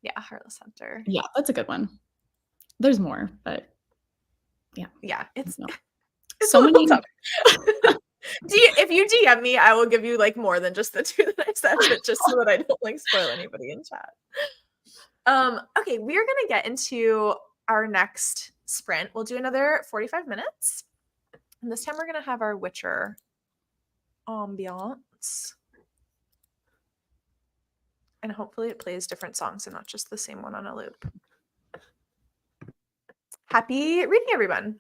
Yeah, Heartless Hunter. Yeah, that's a good one. There's more, but yeah. Yeah, it's so many. If you DM me, I will give you like more than just the two that I said, but just so that I don't like spoil anybody in chat. Okay, we're gonna get into our next sprint. We'll do another 45 minutes. And this time we're gonna have our Witcher ambiance. And hopefully it plays different songs and not just the same one on a loop. Happy reading, everyone.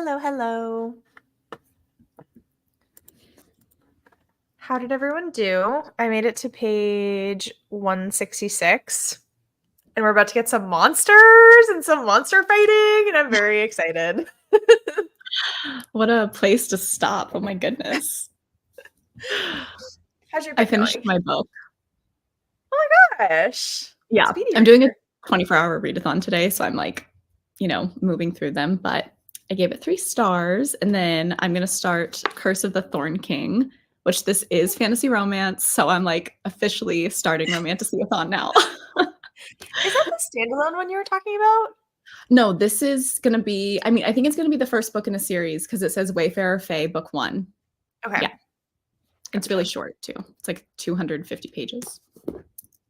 Hello, hello. How did everyone do? I made it to page 166. And we're about to get some monsters and some monster fighting, and I'm very excited. What a place to stop. Oh my goodness. How's your I book finished going? my book. Oh my gosh. Yeah. Speedy I'm doing a reader. 24-hour readathon today, so I'm like, moving through them, but I gave it 3 stars, and then I'm going to start Curse of the Thorn King, which this is fantasy romance, so I'm like officially starting Romantasyathon now. Is that the standalone one you were talking about? No, this is going to be, I think it's going to be the first book in a series because it says Wayfarer Fae, book 1. Okay. Yeah. It's really short too. It's like 250 pages.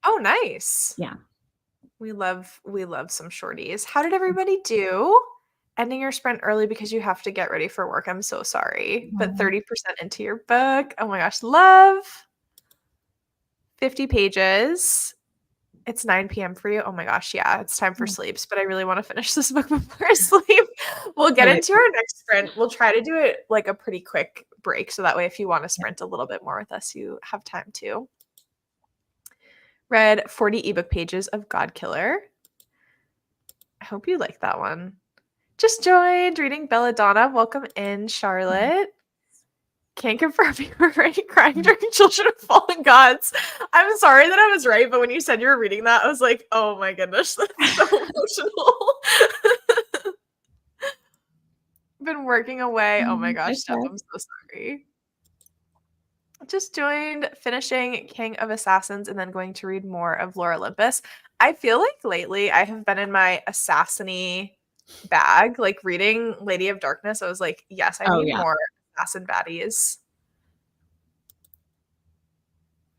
Oh, nice. Yeah. We love some shorties. How did everybody do? Ending your sprint early because you have to get ready for work. I'm so sorry. But 30% into your book. Oh my gosh, love. 50 pages. It's 9 p.m. for you. Oh my gosh, yeah, it's time for sleeps, but I really want to finish this book before I sleep. We'll get into our next sprint. We'll try to do it like a pretty quick break, so that way if you want to sprint a little bit more with us, you have time to. Read 40 ebook pages of God Killer. I hope you like that one. Just joined reading Belladonna. Welcome in, Charlotte. Can't confirm you were writing crying during Children of Fallen Gods. I'm sorry that I was right, but when you said you were reading that, I was like, oh my goodness, that's so emotional. Been working away. Oh my gosh, Steph, I'm so sorry. Just joined finishing King of Assassins and then going to read more of Lore Olympus. I feel like lately I have been in my assassiny bag, like reading Lady of Darkness. I was like, yes, I need more assassin baddies.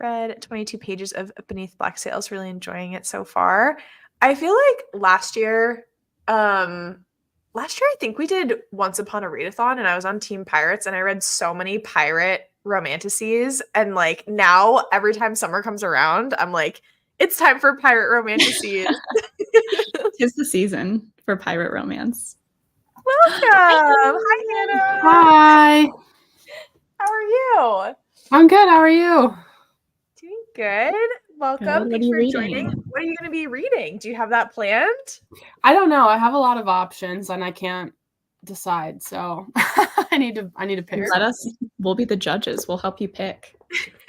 Read 22 pages of Beneath Black Sails, really enjoying it so far. I feel like last year I think we did Once Upon a Readathon and I was on Team Pirates and I read so many pirate romantasies, and like now every time summer comes around, I'm like, it's time for pirate romantasies. Tis the season for pirate romance. Welcome. Hi, Hannah. Hi. How are you? I'm good. How are you? Doing good. Welcome. Good. Thanks for joining. What are you going to be reading? Do you have that planned? I don't know. I have a lot of options and I can't decide. So I need to pick. We'll be the judges. We'll help you pick.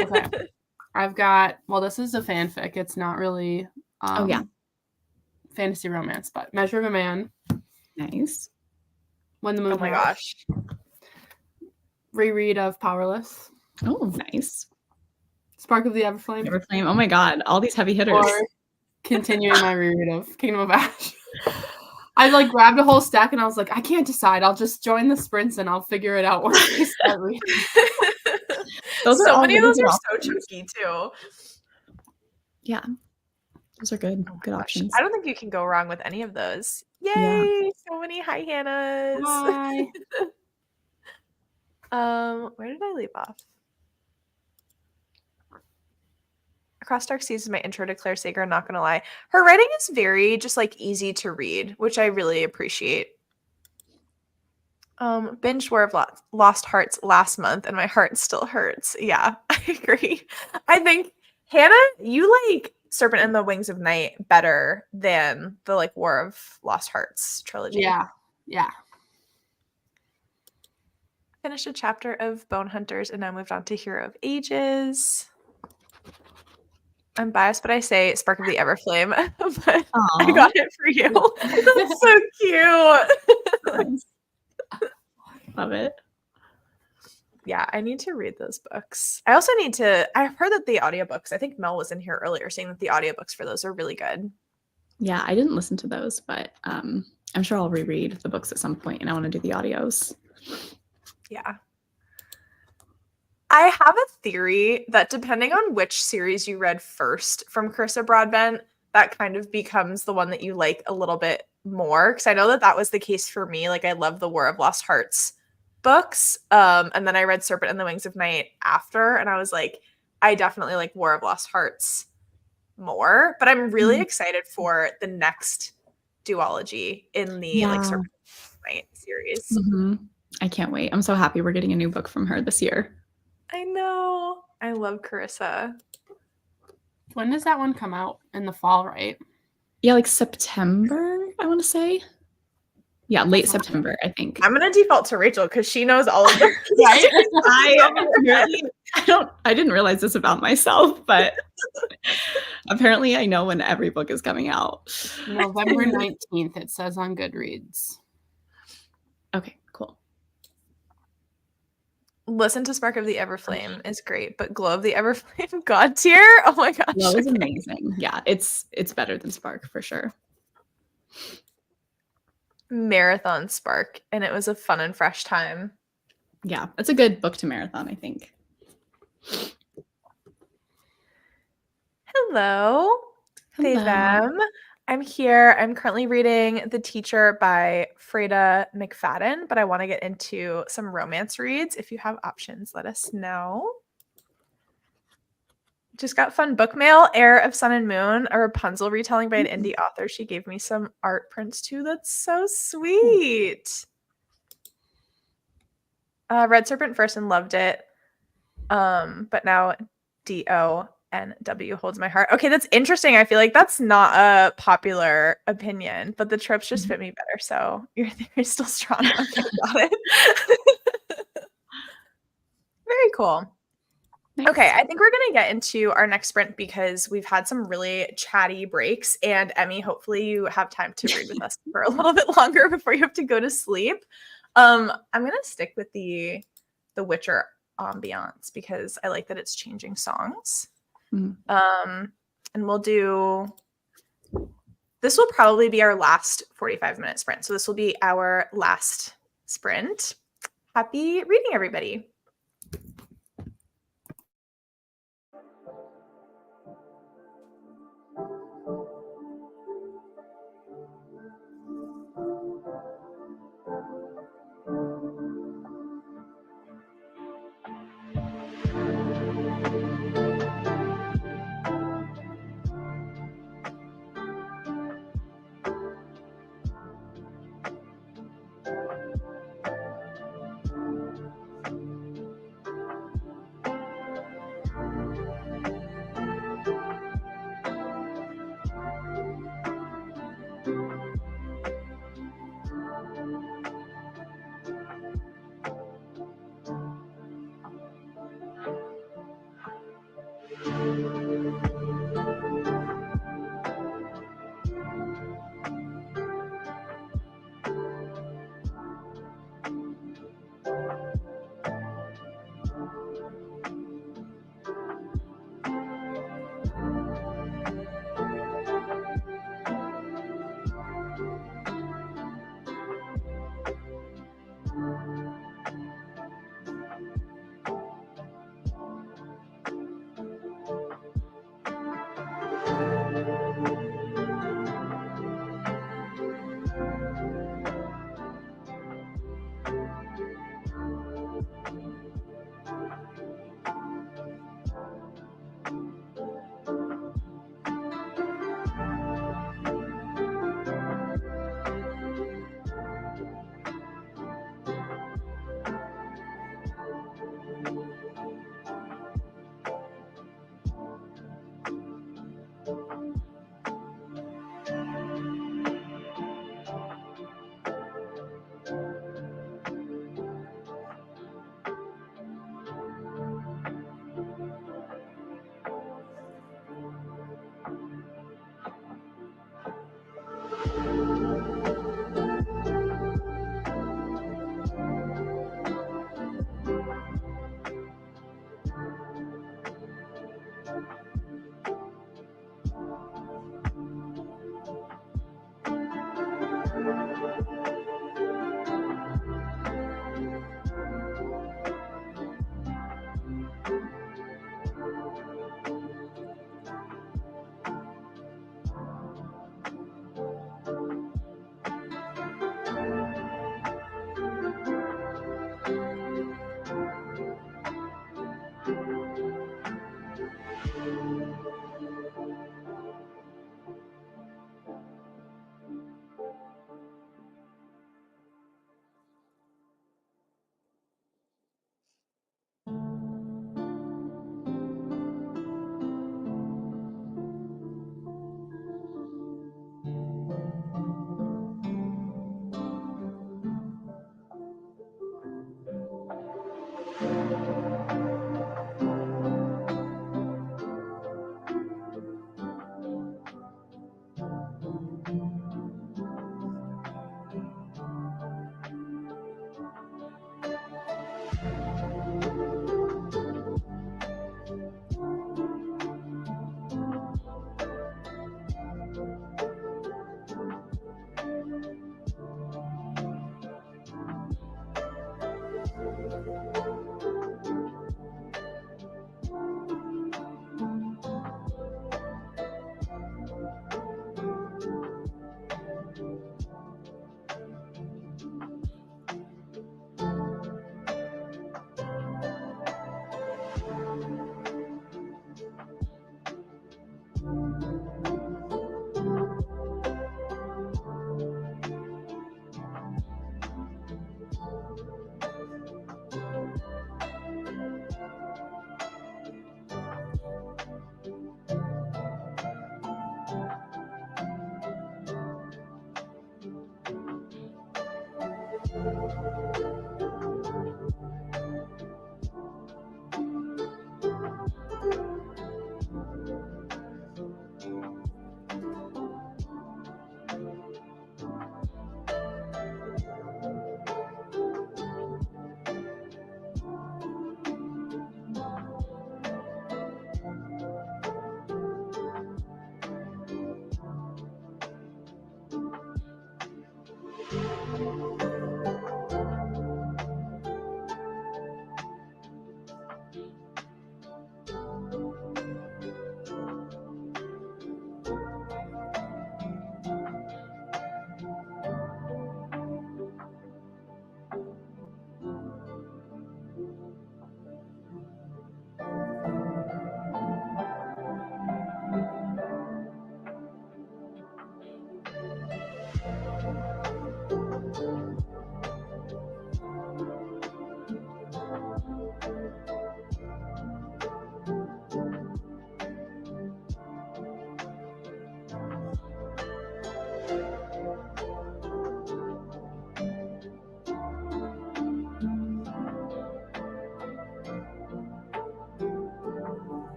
Okay. I've got, well, this is a fanfic. It's not really fantasy romance, but Measure of a Man. Nice. When the Moon. Oh my gosh. Reread of Powerless. Oh, nice. Spark of the Everflame. Oh my god, all these heavy hitters. Or continuing my reread of Kingdom of Ash. I like grabbed a whole stack and I was like, I can't decide. I'll just join the sprints and I'll figure it out once we start reading. So many of those are so chunky too. Yeah. Those are good. Good options. I don't think you can go wrong with any of those. Yay! Yeah. So many hi Hannahs. Hi. Where did I leave off? Across Dark Seas is my intro to Claire Sager, I'm not gonna lie. Her writing is very just like easy to read, which I really appreciate. Binged War of Lost Hearts last month and my heart still hurts. Yeah, I agree. I think Hannah, you like Serpent and the Wings of Night better than the like War of Lost Hearts trilogy. Yeah. Finished a chapter of Bone Hunters and now moved on to Hero of Ages. I'm biased, but I say Spark of the Everflame. But I got it for you. That's so cute. Love it. Yeah, I need to read those books. I also need to, I've heard that the audiobooks, I think Mel was in here earlier saying that the audiobooks for those are really good. Yeah, I didn't listen to those, but I'm sure I'll reread the books at some point and I want to do the audios. Yeah. I have a theory that depending on which series you read first from Carissa Broadbent, that kind of becomes the one that you like a little bit more. Because I know that that was the case for me. Like I love the War of Lost Hearts books. And then I read Serpent and the Wings of Night after. And I was like, I definitely like War of Lost Hearts more. But I'm really excited for the next duology in the like Serpent Night series. Mhm. I can't wait. I'm so happy we're getting a new book from her this year. I know. I love Carissa. When does that one come out? In the fall, right? Yeah, like September, I want to say. Yeah, late September, I think. I'm gonna default to Rachel because she knows all of the Right? I didn't realize this about myself, but apparently I know when every book is coming out. November 19th, it says on Goodreads. Okay, cool. Listen to Spark of the Everflame is great, but Glow of the Everflame God tier? Oh my gosh. That was amazing. Yeah, it's better than Spark for sure. Marathon Spark, and it was a fun and fresh time. Yeah, it's a good book to marathon, I think. Hello. They, Hello. them. I'm here. I'm currently reading The Teacher by Freda McFadden, but I want to get into some romance reads. If you have options, let us know. Just got fun book mail, Heir of Sun and Moon, a Rapunzel retelling by an indie author. She gave me some art prints too. That's so sweet. Read Serpent first and loved it. But now DONW holds my heart. Okay, that's interesting. I feel like that's not a popular opinion, but the tropes just fit me better. So your theory's still strong. Okay, got it. Very cool. Nice. Okay, I think we're going to get into our next sprint because we've had some really chatty breaks. And Emmy, hopefully you have time to read with us for a little bit longer before you have to go to sleep. I'm going to stick with the Witcher ambiance because I like that it's changing songs. And we'll do, this will probably be our last 45-minute sprint. So this will be our last sprint. Happy reading, everybody.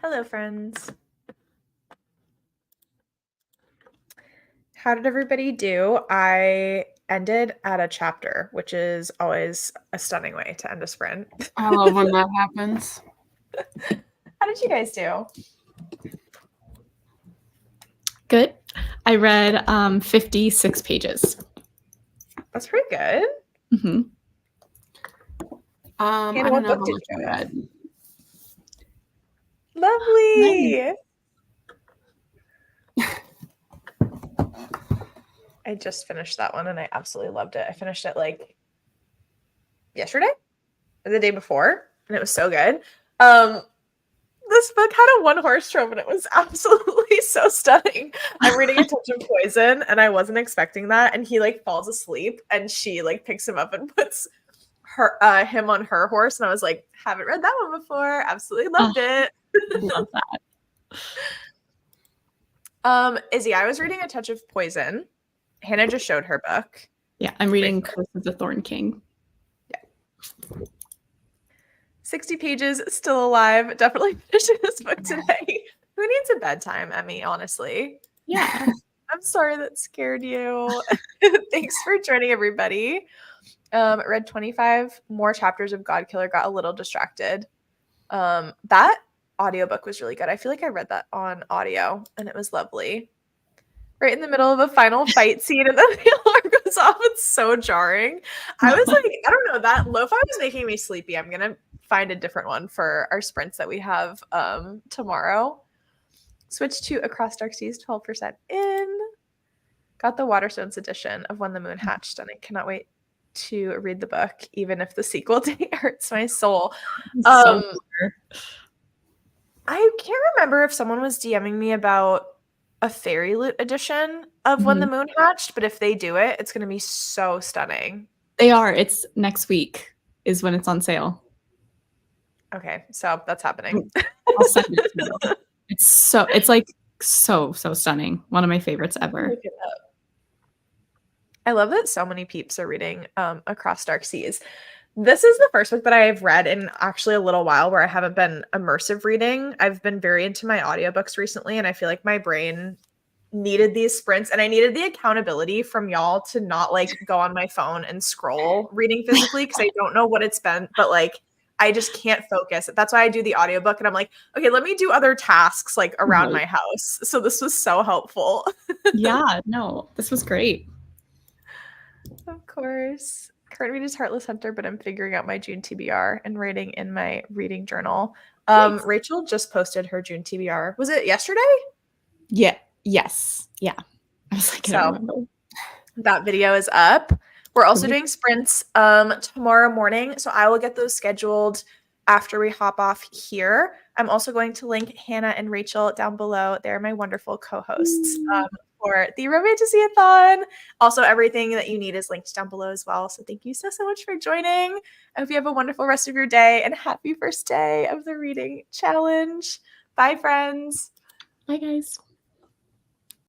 Hello, friends. How did everybody do? I ended at a chapter, which is always a stunning way to end a sprint. I love when that happens. How did you guys do? Good. I read 56 pages. That's pretty good. Mm-hmm. I Hannah, don't what know book did how you much I read? read. Lovely. I just finished that one and I absolutely loved it. I finished it like yesterday or the day before, and it was so good. This book had a one-horse trope and it was absolutely so stunning. I'm reading A Touch of Poison and I wasn't expecting that. And he like falls asleep and she like picks him up and puts him on her horse. And I was like, haven't read that one before. Absolutely loved it. Love that. Izzy, I was reading A Touch of Poison. Hannah just showed her book. Yeah, I'm reading Curse of the Thorn King. Yeah. 60 pages, still alive. Definitely finishing this book today. Who needs a bedtime, Emmy, honestly? Yeah. I'm sorry that scared you. Thanks for joining, everybody. Read 25 more chapters of God Killer, got a little distracted. That audiobook was really good. I feel like I read that on audio and it was lovely. Right in the middle of a final fight scene and then the alarm goes off. It's so jarring. I was like, I don't know, that lo-fi was making me sleepy. I'm gonna find a different one for our sprints that we have tomorrow. Switch to Across Dark Seas, 12% in. Got the Waterstones edition of When the Moon Hatched, and I cannot wait to read the book, even if the sequel date hurts my soul. I can't remember if someone was DMing me about a Fairy Loot edition of When the Moon Hatched, but if they do it, it's going to be so stunning. They are. It's next week is when it's on sale. Okay, so that's happening. I'll send it to you. It's like so stunning. One of my favorites ever. Look it up. I love that so many peeps are reading Across Dark Seas. This is the first book that I've read in actually a little while where I haven't been immersive reading. I've been very into my audiobooks recently, and I feel like my brain needed these sprints, and I needed the accountability from y'all to not like go on my phone and scroll reading physically because I don't know what it's been, but like I just can't focus. That's why I do the audiobook, and I'm like, okay, let me do other tasks like around my house. So this was so helpful. Yeah, no, this was great. Of course. Current read is Heartless Hunter, but I'm figuring out my June TBR and writing in my reading journal. Nice. Rachel just posted her June TBR. Was it yesterday? Yeah. Yes. Yeah. I was like, I don't remember. That video is up. We're also doing sprints tomorrow morning, so I will get those scheduled after we hop off here. I'm also going to link Hannah and Rachel down below. They're my wonderful co-hosts for the Romantasyathon. Also, everything that you need is linked down below as well. So thank you so much for joining. I hope you have a wonderful rest of your day and happy first day of the reading challenge. Bye, friends. Bye, guys.